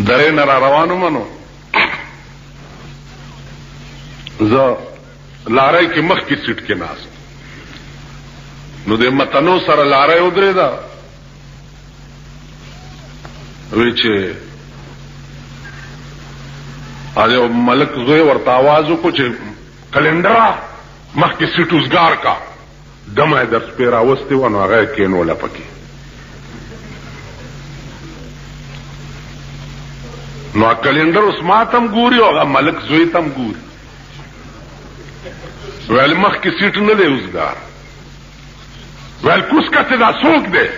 درې نه را روانو منو زه لارۍ کې مخکې سیټ کې ناست نو د متنو سره لارۍ ودرېده وی چې یو ملک زوی ورته آواز وکړو چې کلندره مخکې سیټ وزګار کا دمه یې در سپې راوستې وه نو هغه یې کېنوله پکې نو کلندر اوس ما تم ګوري او هغه ملک زوی تم ګوري ویل مخکې سیټ نه دی وزګار ویل کوس کته دا څوک دی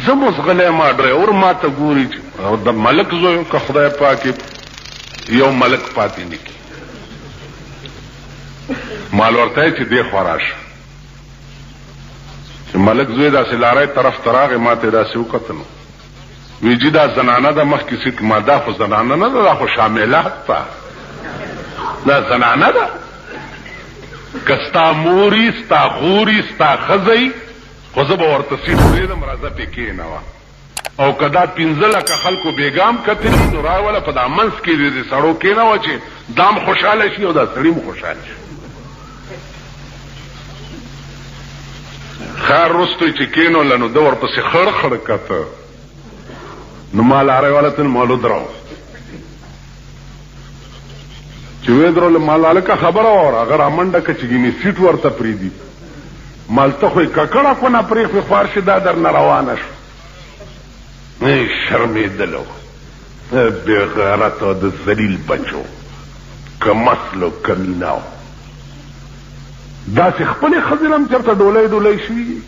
زه اوس غلی ما ډرایور ما ته ګوري او د ملک زوی که خدای پاک یو ملک پاتې نه کړي مال ورته چې دی خوا راشه چې ملک زوی داسې لارۍ طرف ته راغی ما ته داسې وکتل وی جی دا زنانه ده مخکې سیټ ما دا خو زنانه نه ده دا خو شاملات ته دا زنانه ده که ستا موري ستا خوري ستا ښځی خو زه به ورته سیټ پرېږدم راځه پې کښېنوه او که دا پنځه لکه خلکو بېګام کتلي نو راوله په دا منځ کې د سړو کښېنوه چې دام خوشحاله شي او دا سړي مو خوشحاله شي خیر رستوی چې کېنوله نو ده ورپسې خړ خړ کته نو ما لارۍ والا ته مالو دراو چې وې درول مال هلکه خبره وره هغه رامنډه که چې ګینې سیټ ورته پرېږدي مال ته خو یې ککړه کونه پرېښوې خوار شي دا در نه روانه شو شرمېدلو بې غیرته د ذلیل بچو که مسلو کمیناو داسې خپلې ښځې هم چېرته ډولۍ ډولۍ شوي دي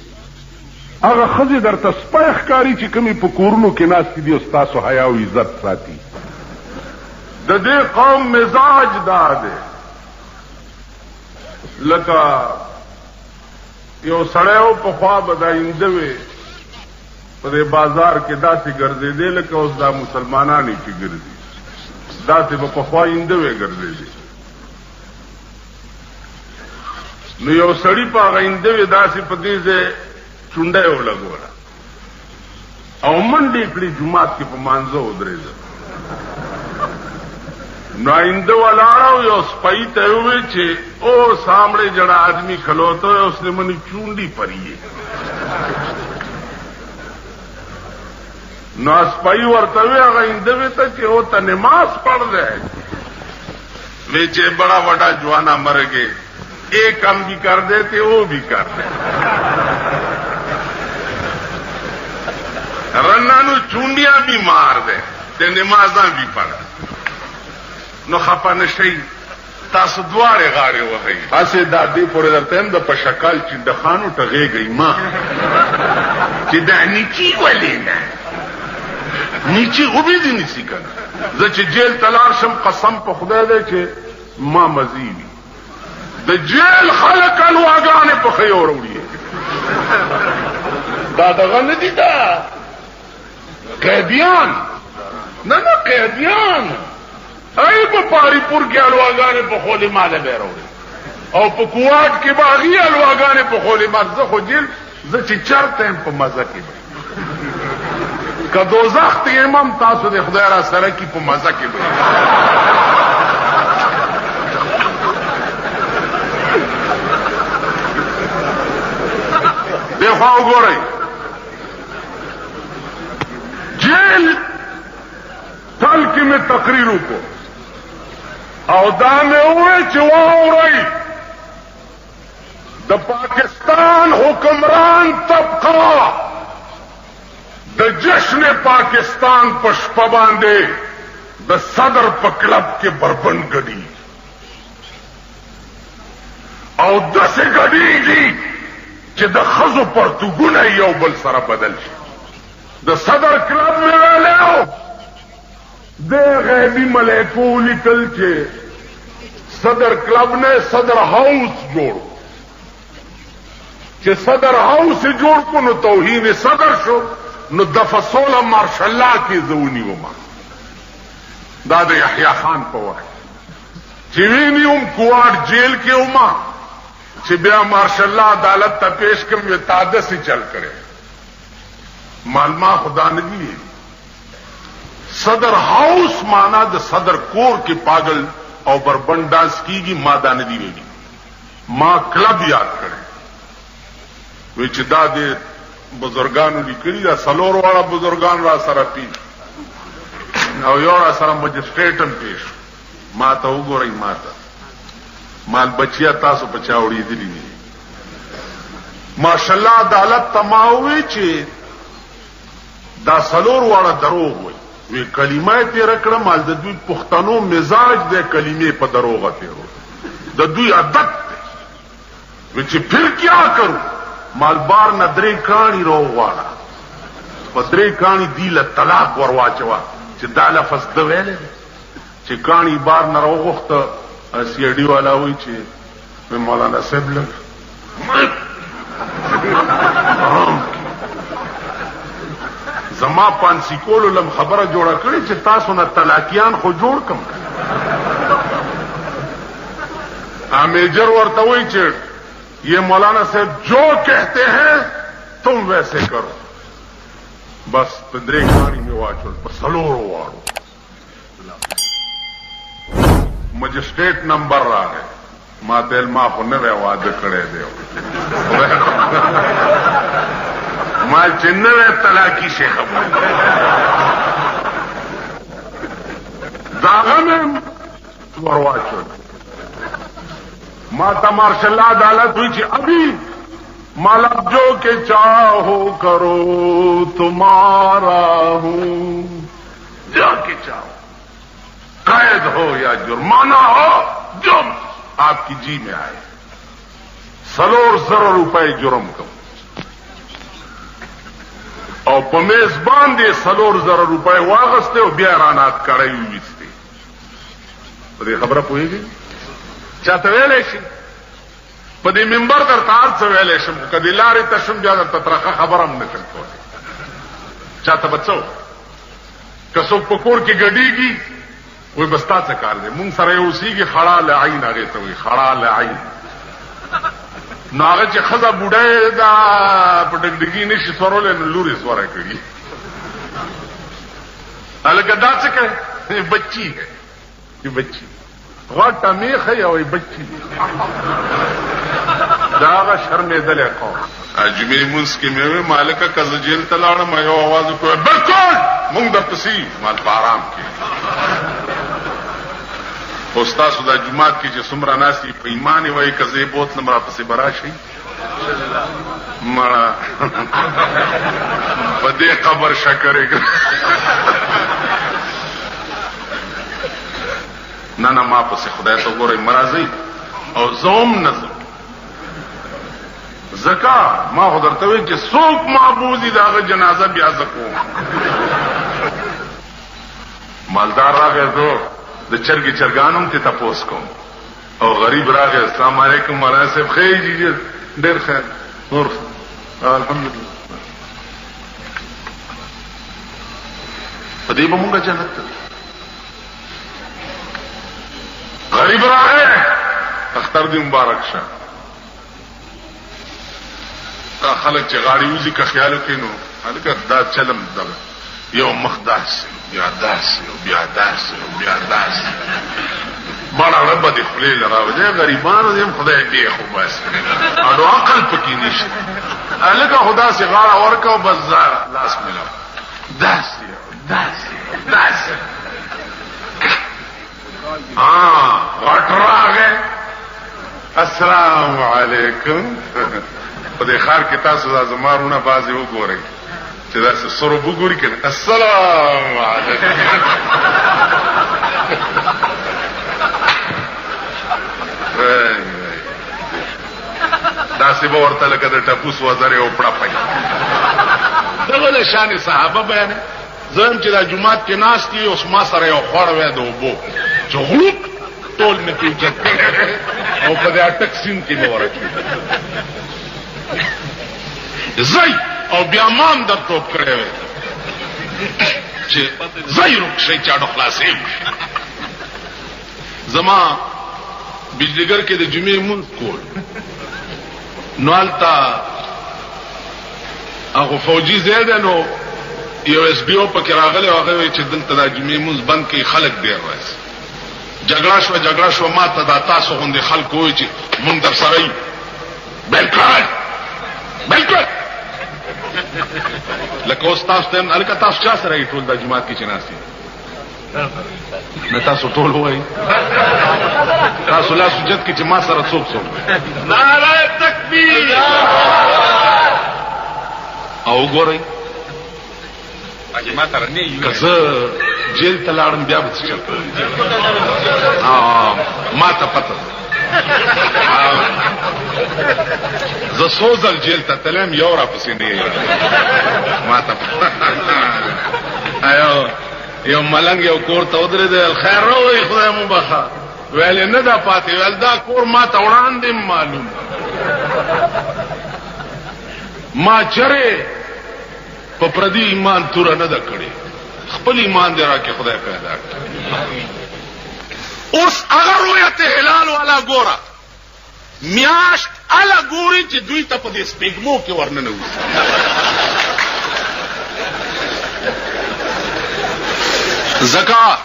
هغه ښځې درته سپی ښکاري چې کومې په کورونو کې ناستې دي او ستاسو حیا او عزت ساتي د دې قوم مزاج دا دی لکه یو سړی و پخوا به دا اینده وې په دې بازار کې داسې ګرځېدې لکه اوس دا مسلمانانې چې ګرځي داسې به پخوا اینده وې ګرځېدې نو یو سړي په هغه اینده وې داسې په دې ځای چونډه یې ولګوله او منډې کړې جومات کې په مانځه ودرېده نو آئنده ولاړه او یو سپی ته یې وویل چې او سامنے جڑا آدمی کھلوتا ہے اس نے منی چونڈی پری ہے نو سپی ورته وی هغه آئنده وی ته چې او ته نماز پڑھ دے وی چې بڑا وڈا جوانا مر گئے ایک کام بھی کر دیتے وہ بھی کر دے رنانو چونڈیاں بھی مار دے تے نمازاں بھی پڑھ دے نو خپه نشئ تاسو دواړې غاړې وهئ هسې دا دې پورې درته یم د په شکال چې د خانو ټغېږئ ما چې دا نیچي ولې نه نیچي غوبې دې نیسي که نه زه چې جیل ته لاړ شم قسم په خدای دی چې ما مزي وي د جیل خلک الواګانې په ښې وروړي دا دغه نه دي دا قیدیان نه نه قیدیان ای په پاری پور کې الواګانې په خولې ماله به راوړي او په کوواټ کې به هغې الواګانې په خولې مال زه خو جیل زه چې چرته یم په مزه کې به که دوزخ ته یم هم تاسو د خدای را سره کې په مزه کې به دې خوا وګورئ جیل تل کې مې تقریر وکړو او دا مې وویل چې واورئ د پاکستان حکمران طبقه د جشن پاکستان په شپه باندې د صدر په کلب کې بربند ګډي او داسې ګډېږي چې د ښځو پرتوګونه یو بل سره بدل شي د صدر کلب مې ویلی د غیبی ملیکو لیکل چې صدر کلب نے صدر ہاؤس جوڑ چې صدر هاوس جوړ کو نو توهین صدر شو نو دفصوله مارشل الله کې زونی وما دا د یحیی خان په وخت چې وینم کوارټ جیل کې وما چې بیا مارشل الله عدالت ته پیش کوم یو تاده سي چل کړي مالما خدا نه دی صدر هاوس معنا د صدر کور کې پاگل او بربند ډانس کیږي، ما دا نه دی ویلي. ما کلب یاد کړی وی چې دا د بزرګانو لیکلي دا څلور واړه بزرګان را سره پی او یو را سره مجسټریټ هم پیش. ما ته وګورئ، ما ته مال بچیا تاسو بچا وړي دي نه. ماشاءالله عدالت تماوي چې دا څلور واړه دروغ وي. وی کلمه تیر کړه مال د دوی پښتنو مزاج د کلمې په دروغه تیرو، د دوی عادت دی. وی چې پھر کیا کرو، مال بار نه درې کانی رو واړه په درې کانی دی له طلاق ورواچوا چې دا لفظ د ویلې چې کانی بار نه روغخته سی ډی والا وی چې مولانا صاحب لګ زما پانسی کولو لم خبره جوړه کړی چې تاسو نه طلاقیان خو جوړ کم. امیجر ورته وی چې یہ مولانا صاحب جو کہتے ہیں تم ویسے کرو. بس پندرے کانی میں واچول سلورو واڑو مجسٹریٹ نمبر را ہے. ما دل ما خو نه واده کړی دی ما چې نه طلاقی شي خبر داغه مې ورواچول. ماتا مارشاء اللہ عدالت ہوئی چی ابھی مالا جو کہ چاہو کرو تمہارا ہوں، جو کہ چاہو قید ہو یا جرمانہ ہو جو آپ کی جی میں آئے. سلور زر روپے جرم کم اور پمیزبان دے سلور زر روپے واغستے اور بیارانات کڑائی ہوئیستے. تو یہ خبرہ پوئی گئی چاته ویلې شي په دې منبر در تار څه ویلې شم کدی لارې تشم بیا در تطرقه خبرم نشم کولی. چاته بچو کسو پکور کې ګډیږي وای بستا څه کار دی مونږ سره یو سیږي خړا لعین هغه ته وای خړا لعین ناغه چې خزه بوډه دا پټګډګي نشي سورول نو لوري سوره کړی الګا دا څه کوي بچی ہے یہ بچی غټه میخه یوې بچی داغه شرمېدلې قوم. اجمه مونږ کې مې مالکه کزه جیل ته لاړم یو आवाज وکړ بالکل مونږ د پسی مال پارام کې استاد د جمعات کې چې څومره ناسي په ایمان وای کزه بوت نمبر پسې براشي مړه په دې قبر شکرې نه نه ما پسې خدای ته ګورې مرضی او زوم نظم زکا ما خو درته وی چې څوک معبودی داغه جنازه بیا زکو. مالدار راغی زه د چرګي چرګانم ته تاسو کوم او غریب راغی السلام علیکم مولانا صاحب خیر جی ډیر خیر نور الحمدلله په دې به مونږه جنت ته غریب راغی اختر دی مبارک شه دا خلک چې غاړي وزي که خیال کینو هلکه دا چلم دغه یو مخداس بیا داس بیا داس بیا داس بڑا رب دې خپل راوځي غریبانو دې خدای دې خو بس اډو عقل پکې نشي هلکه خدا سي غاړه ورکو بس لاس ملا داس داس داس غټ راغی السلام علیکم په دې خار کې تاسو زمارونه بازي وګورئ چې دا سره وګورئ کنه السلام علیکم دا سی به ورته لکه د ټپوس وزره او پړه پای دغه له شان صحابه بیان زم چې د جمعات کې ناس دي اوس ما سره یو خور وې د وبو چغلوک ټول نه پیچ او په دې اٹک سین کې مو ورچو زئی او بیا مان در ټوپ کړي وې چې زئی روک شي چاډو خلاصې زما بجلیګر کې د جمعې مون کول نوالتا هغه فوجي زیاده نو یو اس بي او پکې راغلی او هغه چې دلته د جمعې مونږ بند کې خلک ډیر راځي. جګړه شو ما ته دا تاسو غوندې خلک وایي چې مونږ در سره یو. بالکل لکه اوس تاسو ته هلکه تاسو چا سره یې ټول د جماعت کې چې ناستي نه تاسو ټول وایي تاسو لاس جد کې چې ما سره څوک نعره تکبیر او ګورئ که زه جیل ته لاړم بیا به څه چل ما ته پته زه څو ځل جیل ته تلم یو راپسې نه ما ته یو ملنګ یو کور ته ودرېد خیر راوایي خدای مو بخا ویل نه دا پاتې ویل دا کور ما ته وړاندې معلوم ما چرې په پردي ایمان توره نه ده کړې خپل ایمان دې راکې خدای پیدا کړ. اوس هغه رؤیت هلال والا ګوره میاشت اله ګوري چې دوی ته په دې سپېږمو کې ورننوځي ځکه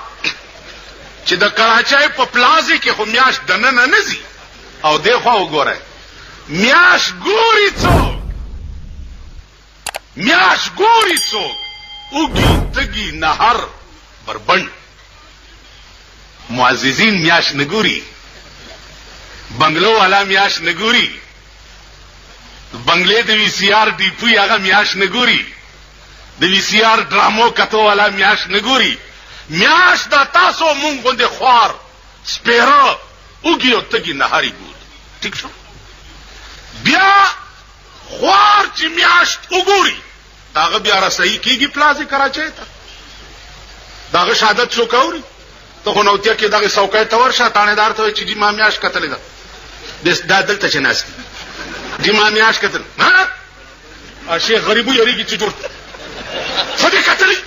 چې د کراچۍ په پلازې کې خو میاشت دننه نه ځي او دې خوا وګورئ میاشت ګوري څوک اوږي تږي نهر بربند معززین میاشت نګوري بنگلو والا میاشت نګوري بنگلې د وی سی آر ډي پی هغه میاشت نګوري د وی سی آر ډرامو کتو والا میاشت نګوري میاشت دا تاسو مونږ غوندې خوار سپیره اوږي او تږي نهاري ګور ٹھیک شو بیا خوار چې میاشت وګوري داغه بیا رسېږي کیږي پلازې کراچۍ ته داغه شهادت څوک اوري ته خو نوتیا کې دغه څوکۍ ته ورشه تانیدار ته چې ما میاشت کتلې ده دا دلته چې ناست دي ما میاشت کتل ها شیخ غریبو یریږي چې جوړ څه دې کتلې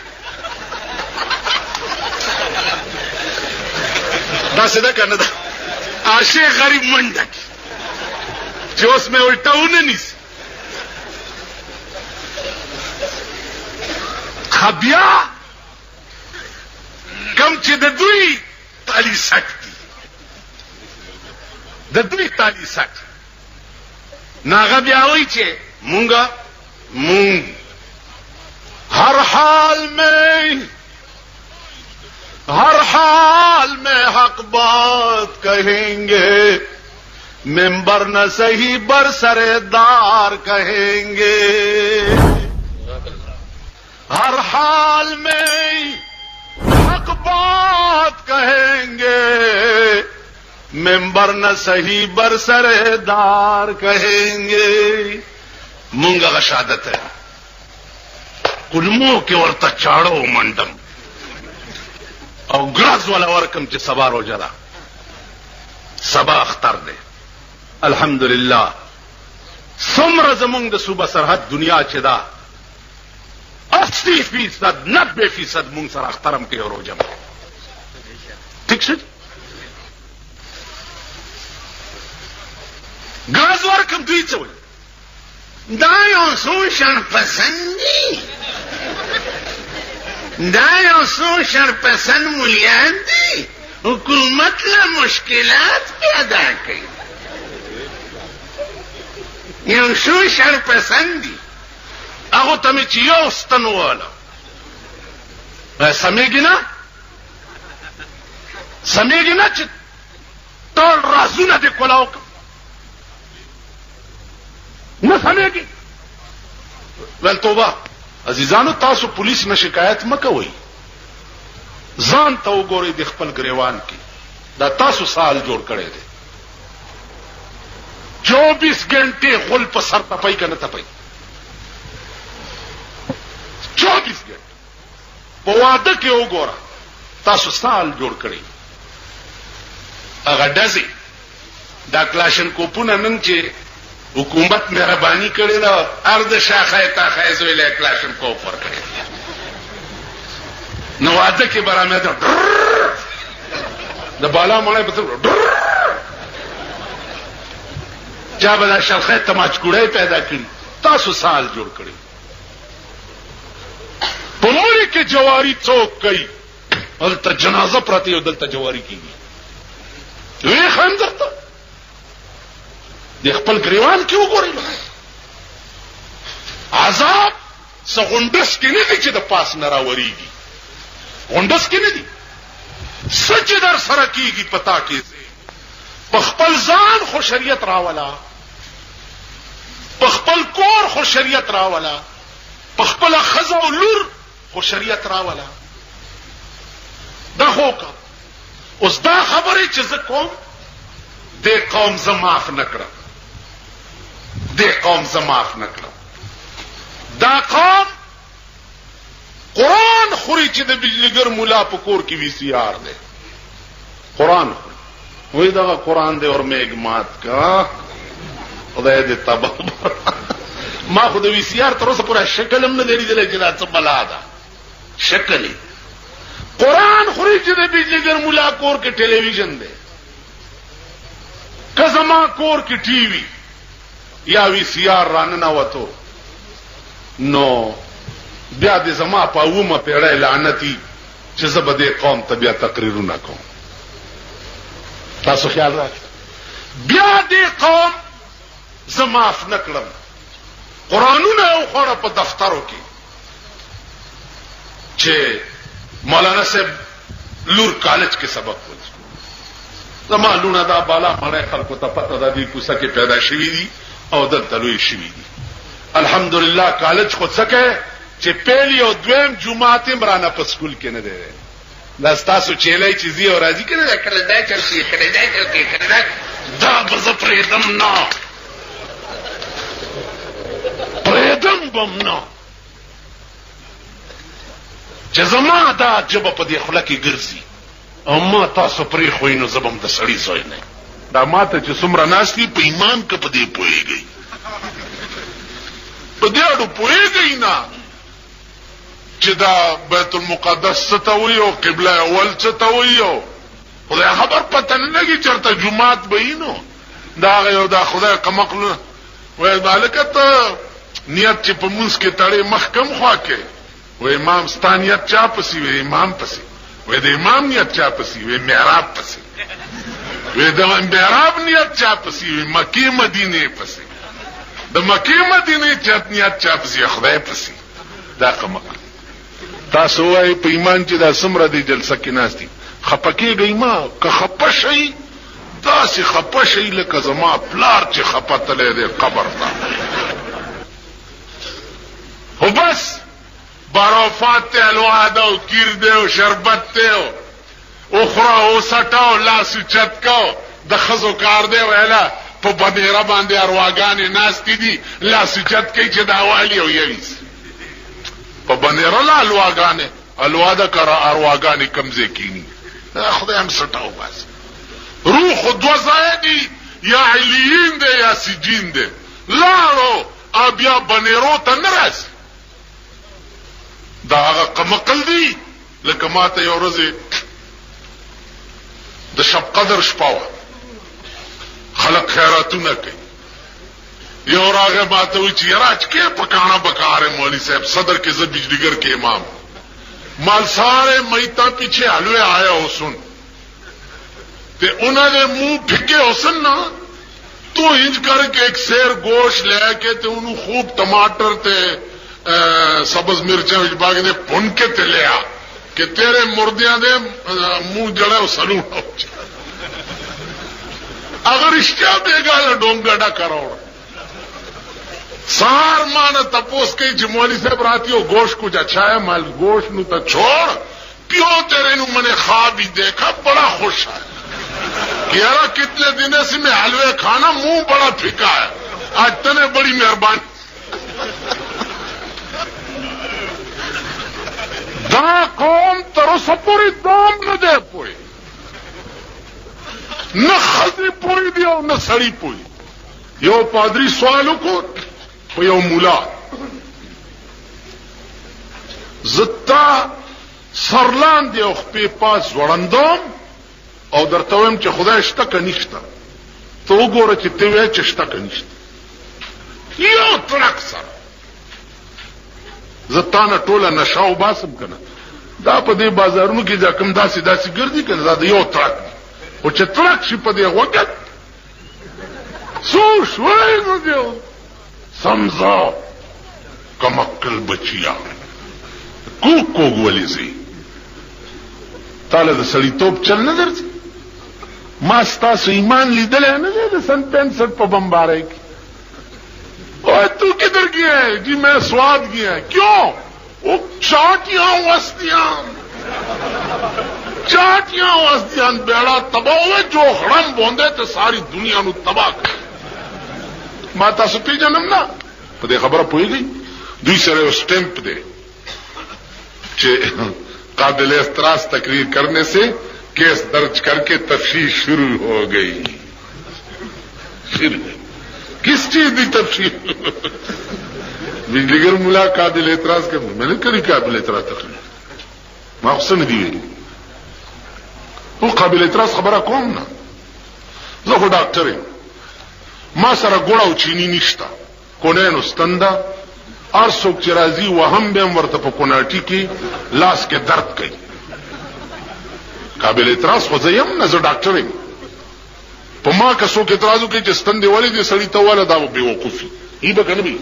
دا څه ده کنه دا شیخ غریب منډه چې اوس مې ولټاونه نیسي خبیا کم چې د دوی تالی سټ دي د دوی تالی سټ ناغه بیا وایي چې مونږ ہر حال میں حق بات کہیں گے ممبر نہ صحیح برسردار کہیں گے ہر حال میں حق بات کہیں گے ممبر نہ صحیح برسردار کہیں گے مونږه شهادت ہے کلمو کې ورته چاړو منډم او ګراز ولا ورکم چې سبا روزه ده سبا اختر ده الحمدلله څومره زمونږ د صوبه سرحد دنیا چې ده 80% 90% مونږ سره اخترم کې روزه ٹھیک شو ګراز ورکم دوی څه وایي دا یو څو شرپسندي دا یو څو شرپسند مولیان دي حکومت له مشکلات پیدا کوي یو څو شرپسند دي هغه ته مې چې یو ستن واله سمېږي نه چې ټول رازونه دې کولاو نه سمېږي ول توبه عزیزانو تاسو پولیس نه شکایت مکوئ ځان ته وګورئ د خپل ګریوان کې دا تاسو سال جوړ کړی دی 24 غنټې خپل په سر تپای کنه تپای 24 غنټې په واده کې وګوره تاسو سال جوړ کړی هغه دزي دا کلاشن کوپونه نن چې حکومت مهرباني کړې ده ارض شاخه تا خایزوی له کلاشن کو پر کړې نو واده کې برامه ده د بالا مړې په چا بل شاخه تماچ کوړې پیدا کړې تاسو سال جوړ کړی په کې جواری څوک کوي دلته جنازه پرته یو دلته جواری کیږي وی خان درته د خپل گریوان کې وګورئ عذاب سغونډس کې نه دي چې د پاس نه راوريږي غونډس کې نه دي سچ در سره کیږي پتا کې په خپل ځان خو شریعت راولا په خپل کور خو شریعت راولا په خپل خزه او لور خو شریعت راولا دا هوکا اوس دا خبره چې زه کوم د قوم زه معاف نکړم د قوم زه معاف نکړم دا قوم قرآن خوري چې د بجلیګر مولا په کور کې وی سی آر دی قرآن وای دا قرآن دی اور میګ مات کا خدای دې تبا ما خو د وی سی آر تر اوسه پورا شکل هم نه دی لیدل چې دا څه بلا ده شکل قرآن خوري چې د بجلیګر مولا کور کې ټلویزیون دی کزما کور کې ټي وي یا وی سی آر رانه وته نو بیا د زما په اومه پیړۍ لعنتی چې زه به د قوم ته بیا تقریرونه کوم تاسو خیال راکړئ بیا د قوم زه معاف نه کړم قرآنونه یې وخوړه په دفترو کې چې مولانا صاحب لور کالج کې سبق وایي زما لونه دا بالا مړی خلکو ته پته ده دوی کوڅه کې پیدا شوي دي او دلته لوی شوي دي الحمدلله کالج خو څه کوي چې پیلی او دویم جمعات مرانه په سکول کې نه دی دا ستاسو چیلای چې زی او راځي کنه کله دا چلتي کله دا چلتي کله دا بز پریدم نه پریدم بم نه چې زما دا جبه په دې خله کې ګرځي او ما تاسو پرې خوینو زبم د سړی زوی نه دا ماته چې څومره ناشتي په ایمان کې په دې پويږي په دې اړه پويږي نه چې دا بیت المقدس څه ته وایو قبله اول څه ته وایو خدای خبر پته نه لګي چرته جمعات بهینو دا یو دا خدای کمقل وای مالکت نیت چې په موږ کې تړې محکم خوا کې وای امام ستانیت چا پسی وای امام پسی وای د امام نیت چا پسی وای محراب پسی وای د محراب نیت چا پسی وای مکی مدینه پسی د مکی مدینه چت نیت چا پسی خدای پسی دا کمقل تاسو وای په ایمان چې دا سمره دی جلسه کې ناشتي خپکیږي ما که خپشي تاسو خپشي لکه زما پلار چې خپتلې دی قبر ته خو بس برافات ته الوعده او کیر دی او شربت ته او اخرى او سټاو لاس چتکاو د خزو کار دی ویلا په بدیره باندې ارواګانې ناشتي دي لاس چتکې چې دا والی او یويس په بنیره لا الواګانې الواده کرا ارواګانې کمزې کینی خدای هم سټاو بس روح دو زایدی یا علیین دی یا سجین دی لاړو بیا بنیرو ته نرس دا هغه قمقل دی لکه ماته یو ورځ د شب قدر شپاوه خلق خیراتونه کوي یو راغه ماته وی چې راج کې پکانا بکاره مولوی صاحب صدر کے زد بجلیگر کے امام مال سارے میتا پیچھے حلوے آیا حسن تے انہوں نے منہ پھکے حسن نا تو انج کر کے ایک سیر گوشت لے کے تے انہوں خوب ٹماٹر تے سبز مرچیں باغ نے پن کے تے لیا کہ تیرے مردیاں دے منہ جڑے سلون ہو اگر اشتیا بے گالا ڈونگا کروڑ سار مانا تپوس کئی چې مولوی صاحب راتی ہو گوشت کچھ اچھا ہے مال گوشت نو تا چھوڑ پیو تیرے نو میں نے خواب ہی دیکھا بڑا خوش ہے یارا کتنے دن سے میں حلوے کھانا منہ بڑا پھکا ہے آج تنے بڑی مہربانی دا قوم ترو سپوری دام نہ دے پوئی نہ خزی پوئی دیو نہ سڑی پوئی یو پادری سوالو کو په یو مولا زتا سرلان دی او خپې پاس وړاندوم او درته وایم چې خدای شته که نشته ته وګوره چې ته وایې چې شته که نشته یو تړک سره زه تا نه ټوله نشه وباسم که نه. دا په دې بازارونو کې دا کوم داسې ګرځي که نه، دا د یو ترک دی، خو چې ترک شي په دې غوږت څو شوی نو دی سمزا کمکل بچیا کوک کوک ولی زی تاله د سړیتوب چل نه درځي. ما ستاسو ایمان لیدلی نه دی د سن 65 په بمبارۍ کې. اوے تو کدھر گیا ہے؟ جی میں سواد گیا ہے. کیوں؟ وہ چاٹیاں وستیاں بیڑا تباہ ہوئے جو خڑم بوندے تے ساری دنیا نو تباہ کر. ما تاسو پیژنم نه په دې خبره پوهیږئ. دوی سره یو سٹیمپ دی چې قابل اعتراض تقریر کرنے سے کیس درج کر کے تفتیش شروع ہو گئی. کس چیز کی تفتیش؟ بجلیگر ملا قابل اعتراض کر میں نے کری قابل اعتراض تقریر ما حسن دی ویلی وہ قابل اعتراض خبره کوم نه. زه خو ډاکټر یم، ما سره ګوړه او چینی نشته، کونینو ستنده هر څوک چې راځي وهم به هم ورته په کوناټي کې لاس کې درد کوي. قابل اعتراض خو زه یم نه، زه ډاکټر یم. په ما که څوک اعتراض وکړي چې ستندې ولې دې سړي ته وله دا به بېوقوفي ای به که نه وي.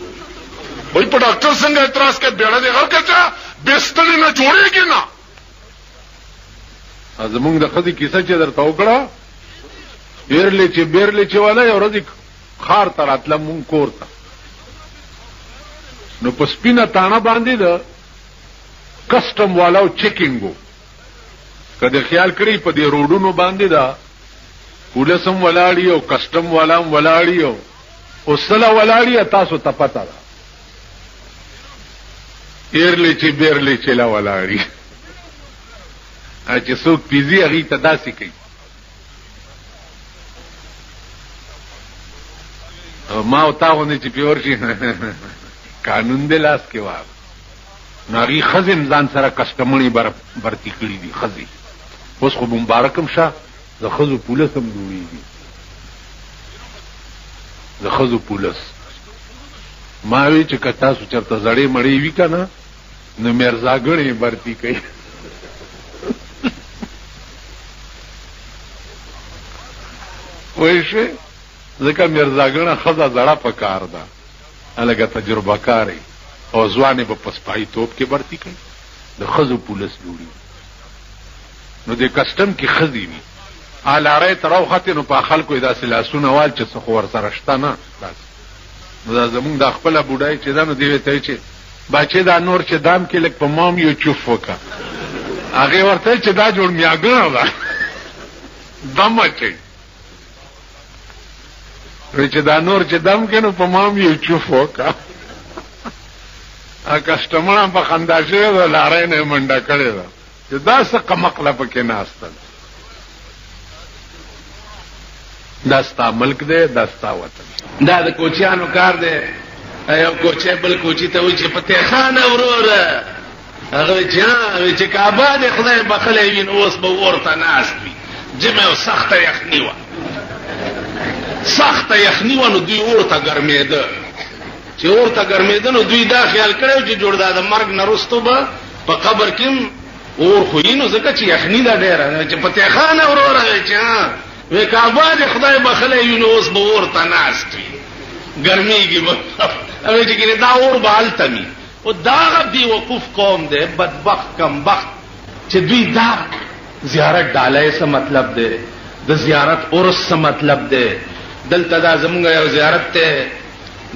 وایي په ډاکټر څنګه اعتراض کوي؟ بیړه دې غر کچه بستړې نه جوړېږي نه. زمونږ د ښځې کیسه چې درته وکړه بیرلې چې والا یو ورځې ښار ته راتله مونږ کور ته، نو په سپینه تاڼه باندې د کسټم والاو چیکینګ و. که د خیال کړی په دې روډونو باندې دا پولیس هم ولاړي او کسټم والا هم ولاړي او اوسله ولاړي، تاسو ته پته ده بیرلې چې لا ولاړي چې څوک پیزي هغې ته داسې کوي. ما او تا غوندې چې پې ورشي قانون دې لاس کې واغ نو هغې ښځې هم ځان سره کسټمڼې برتي کړي دي ښځې. اوس خو مبارک هم شه د ښځو پولس هم جوړېږي، د ښځو پولس. ما وی چې که تاسو چېرته زړې مړې وي که نه نو میرزاګڼې برتي کوي. وایي شوې ځکه میرزاګڼه ښځه زړه په کار ده، هلکه تجربه کارې او ځوانې به په سپایي توپ کې برتي کوي، د ښځو پولس جوړېږي. نو د کسټم کې ښځې وي لارۍ ته راوختې نو په خلکو یې داسې لاسونه وال چې څه خو ورسره شته نه. نو دا زمونږ دا خپله بوډۍ چې ده نو دې ورته وایي چې باچې دا نور چې دام کې لږ په مام یو چوف وکړه. هغې ورته وایي چې دا جوړ میاګڼه ده دم اچوي. وایي چې دا نور چې دم کې نو په مام یو چوف وکړه. کسټمره په خندا شوې ده، لارۍ نه یې منډه کړې ده چې دا څه قمقله پکې ناستل. دا ستا ملک دی، دا ستا وطن. دا د کوچیانو کار دی. یو کوچی بل کوچي ته وایي چې فتح خانه وروره، هغه وایي چې کعبه دې خدای بخلی وي نو اوس به اور ته ناست وي. جمع یو سخته یخني وه، سخته یخني وه، نو دوی اور ته ګرمېده. چې اور ته ګرمېده نو دوی دا خیال کړی چې جوړ دا د مرګ نه وروستو به په قبر کې اور خو یي، نو ځکه چې یخني ده ډېره. چې فتح خانه وروره وایي چې وی کعبه دې خدای بخلی وي نو اوس به اور ته ناست وي ګرمېږي به. وایي چې ګینې دا اور به هلته وي. او دا هغه بېوقوف قوم دی، بدبخت کمبخت، چې دوی دا زیارت ډالۍ څه مطلب دی، د زیارت عرس څه مطلب دی. دلته دا زمونږ یو زیارت دی،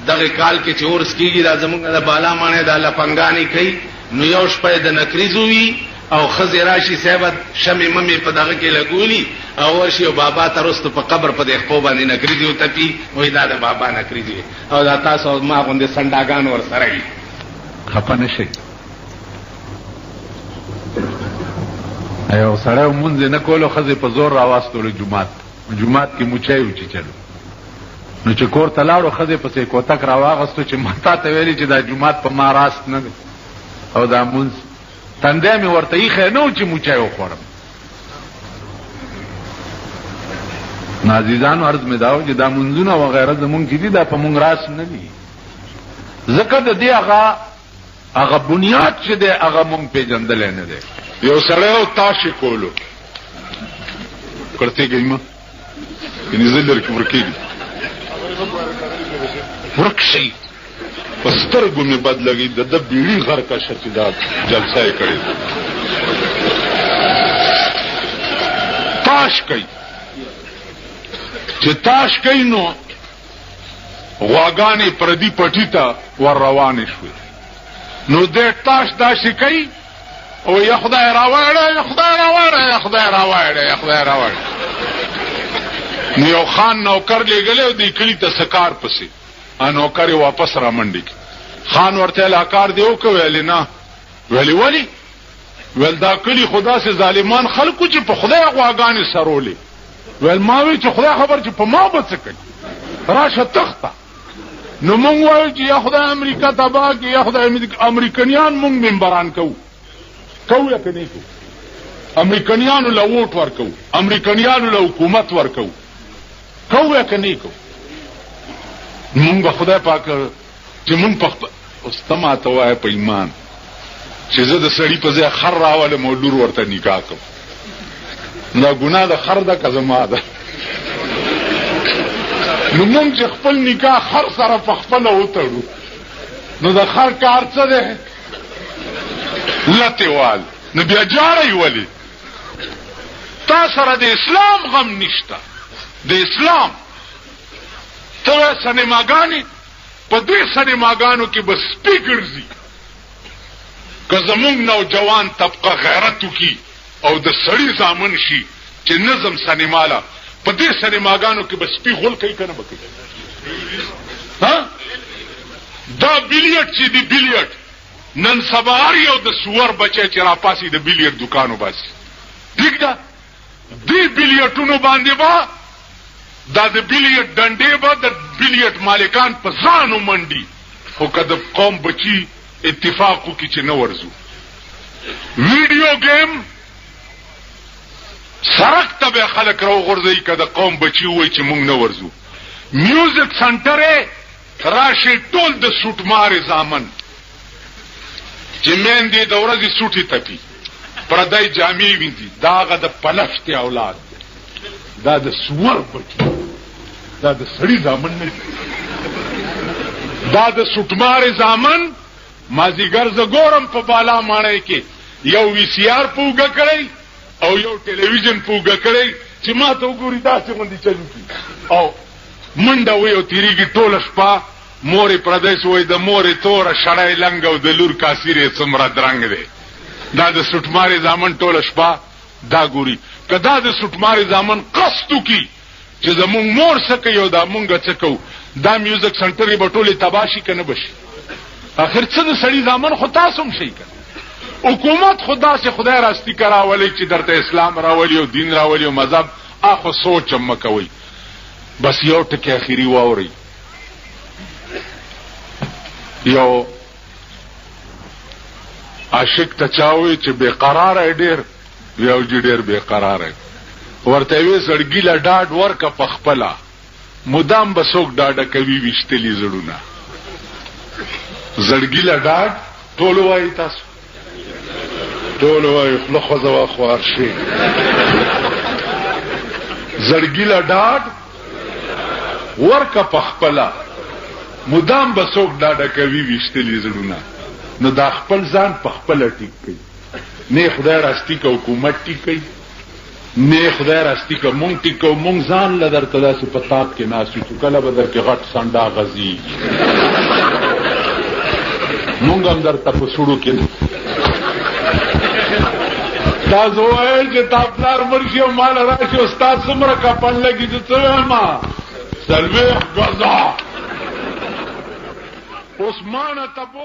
دغه کال کې چې عرس کېږي دا زمونږ د بالا ماڼۍ دا لپنګانې کوي، نو یو شپه یې د نکریزو وي او ښځې راشي صاحبه شمې ممې په دغه کې لګولي او ورشي او بابا ته رستو په قبر په دې خپو باندې نکریزې وتپي، وایي دا د بابا نکریزې او دا تاسو او ما غوندې سنډاګان ورسره وي. خفه نه شئ. یو سړی مونځ نه کولو، ښځې په زور راواستولو جومات کې موچی وچیچلو. نو چې کور ته لاړو ښځې پسې کوتک راواغستو چې ما تا ته ویلي چې دا جومات په ما راست نه دی او دا مونځ تندی مې ورته ایښی نه و چې موچی وخورم. نو عزیزانو عرض مې دا و چې دا مونځونه وغیره زمونږ چې دي دا په مونږ راست نه دي، ځکه د دې هغه هغه بنیاد چې دی هغه مونږ پیژندلی نه دی. یو سړی او تاشې کولو کړتې گئی ما یعنی زه لرې کې ورکېږي ورک شي په سترګو مې بد لګي د ده بیړي غرقه شه چې دا جلسه یې کړې تاش کوي چې تاش کوي نو غواګانې پردي پټي ته ور روانې شوې نو دې تاش داسې کوي او یا خدای راوړه یا خدای راوړه یا خدای راوړه یا خدای راوړه نو یو خان نوکر لېږلی او دې کلي ته سکار پسې نوکر یې واپس را منډې کړي خان ورته لا کار دی وکړه ویلې نه ویلې ولې ویل دا کلي خو داسې ظالمان خلکو چې په خدای غواګانې سرولې ویل ما وی چې خدای خبر چې په ما به څه کوي راشه تخته نو مونږ وایو چې یا خدای امریکا تباه کړي یا خدای امریکنیان مونږ ممبران کوو یا که نه کوو امریکنیانو له ووټ ورکوو امریکنیانو له حکومت ورکوو کوو یا که نه کوو مونږ به خدای پاک چې مونږ په اوس ته ماته وایه په ایمان چې زه د سړي په ځای خر راولم او لور ورته نکاح کوم دا ګناه د خر ده که زما ده نو مونږ چې خپل نکاح خر سره په خپله وتړو نو د خر کار څه دی لتې وال نو بیا جاړی ولې تا سره د اسلام غم نشته د اسلام ته سینماګانې په دې سینماګانو کې به سپي ګرځي که زمونږ نوجوان طبقه غیرت وکړي او د سړي زامن شي چې نظم سینماله په دې سینماګانو کې به سپي غول کوي که نه به کوي دا بیلیټ چې دی بیلیټ نن سبا هر یو د سور بچی چې راپاسي د بیلیټ دکانو باسي ٹھیک ده دې بیلیټونو باندې به دا د بیلیټ ډنډې به د بیلیټ مالکان په ځانو منډي خو که د قوم بچي اتفاق وکړي چې نه ورځو ویډیو گیم سرک ته به خلک راوغورځوي که د قوم بچي ووایي چې مونږ نه ورځو میوزیک سنټر یې راشي ټول د سوټمارې زامن چې میندې د ورځې سوټې تپي پردی جامې وینځي دا هغه د پلشتې اولاد دا د سور بچي دا د سړي زامن نه دي دا د سوټمارې زامن مازیګر زه ګورم په بالا ماڼۍ کې یو وی سی آر په اوږه کړی او یو ټلویزیون په اوږه کړی چې ما ته وګوري داسې غوندې چلو کړي او منډه وی او تېرېږي ټوله شپه مورې پردیس وایي د مورې توره شړی لنګ او د لور کاسیر یې څومره درنګ دی دا د سوټمارې زامن ټوله شپه دا ګوري که دا د سوټمارې زامن قصد وکړي چې زمونږ مور څه کوي او دا مونږ څه کوو دا میوزیک سنټر یې به ټولې تباه شي که نه به شي آخر څه د سړي زامن خو تاسو هم شئ که حکومت خو داسې خدای راستی که راولئ چې درته اسلام راولي او دین راولي او مذهب خو سوچ هم مه کوئ بس یو ټکي اخري واورئ یو عاشق ته چا وایي چې بېقراره یې ډېر یو جي ډېر بېقراره ورته یې ویې زړګي له ډاډ ورکه په خپله مدام به څوک ډاډه کوي ویشتلي زړونه زړګي له ډاډ ټول وایي تاسو ټول وایي خوله ښځه وه خوار شي زړګي له ډاډ ورکه په خپله مدام به څوک ډاډه کوي ویشتلي زړونه نو دا خپل ځان په خپله ټیک کوي نه خدای راستی که حکومت ټیک کوي نه خدای راستی که مونږ ټیک کوو مونږ ځان له درته داسې په تاپ کې ناست یو چې کله به در کې غټ سنډا غځي مونږ هم درته په سوړو کې تاسو وایئ چې تا پلار مړ شي او ماله راشي او ستا څومره کپن لګي زه څه وایم څلوېښت ګزه اوس ما نه تپوس